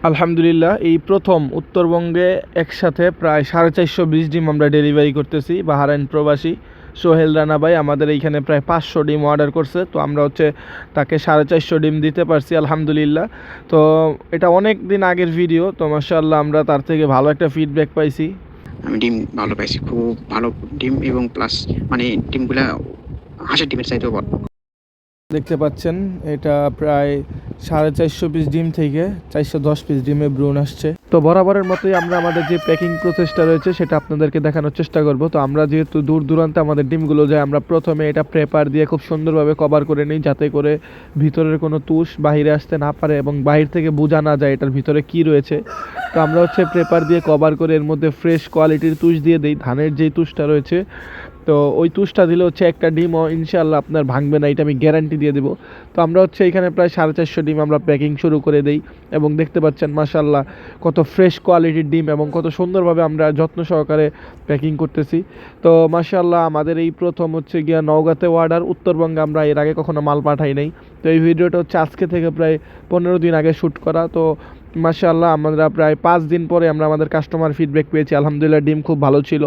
আলহামদুলিল্লাহ, এই প্রথম উত্তরবঙ্গে একসাথে প্রায় 450 ডিম আমরা ডেলিভারি করতেছি। বাহারাইন প্রবাসী সোহেল রানা ভাই আমাদের এইখানে প্রায় 500 ডিম অর্ডার করছে, তো আমরা তাকে 450 ডিম দিতে পারছি আলহামদুলিল্লাহ। তো এটা অনেক দিন আগের ভিডিও, তো মাশাআল্লাহ আমরা তার থেকে ভালো একটা ফিডব্যাক পাইছি। আমি ডিম ভালো পাইছি, খুব ভালো ডিম, এবং প্লাস মানে ডিমগুলা হাঁসের ডিমের চাইতেও বড়। দেখতে পাচ্ছেন এটা প্রায় 450 পিস ডিম থেকে 410 পিস ডিমে ব্রুন আসছে। তো বরাবরের মতোই আমরা আমাদের যে প্যাকিং প্রসেসটা রয়েছে সেটা আপনাদেরকে দেখানোর চেষ্টা করব। তো আমরা যেহেতু দূর দূরান্তে আমাদের ডিমগুলো যায়, আমরা প্রথমে এটা প্রেপার দিয়ে খুব সুন্দরভাবে কভার করে নিই, যাতে করে ভিতরের কোনো তুষ বাহিরে আসতে না পারে এবং বাহির থেকে বোঝা না যায় এটার ভিতরে কি রয়েছে। তো আমরা প্রেপার দিয়ে কভার করে এর মধ্যে ফ্রেশ কোয়ালিটির তুষ দিয়ে দিই, ধানের যেই তুষটা রয়েছে। তো ওই তুষটা দিলে একটা ডিমও ইনশাআল্লাহ আপনার ভাঙবে না, এটা আমি গ্যারান্টি দিয়ে দেবো। তো আমরা এখানে প্রায় 450 ডিম আমরা প্যাকিং শুরু করে দেই, এবং দেখতে পাচ্ছেন মাশাআল্লাহ কত ফ্রেশ কোয়ালিটির ডিম এবং কত সুন্দরভাবে আমরা যত্ন সহকারে প্যাকিং করতেছি। তো মাশাআল্লাহ আমাদের এই প্রথম গিয়া নওগাঁতে অর্ডার, উত্তরবঙ্গে আমরা এর আগে কখনো মাল পাঠাই নাই। তো এই ভিডিওটা আজকে থেকে প্রায় 15 দিন আগে শ্যুট করা। তো মাশাআল্লাহ আমরা প্রায় 5 দিন পরে আমরা আমাদের কাস্টমার ফিডব্যাক পেয়েছি, আলহামদুলিল্লাহ ডিম খুব ভালো ছিল।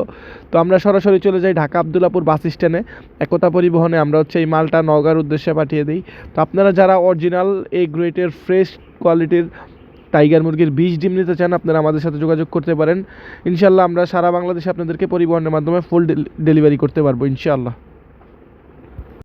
তো আমরা সরাসরি চলে যাই ঢাকা আবদুল্লাপুর বাস স্ট্যান্ডে, একতা পরিবহনে আমরা এই মালটা নওগাঁর উদ্দেশ্যে পাঠিয়ে দিই। তো আপনারা যারা অরিজিনাল এই গ্রেটের ফ্রেশ কোয়ালিটির টাইগার মুরগির 20 ডিম নিতে চান, আপনারা আমাদের সাথে যোগাযোগ করতে পারেন। ইনশাআল্লাহ আমরা সারা বাংলাদেশে আপনাদেরকে পরিবহনের মাধ্যমে ফুল ডেলিভারি করতে পারবো ইনশাআল্লাহ।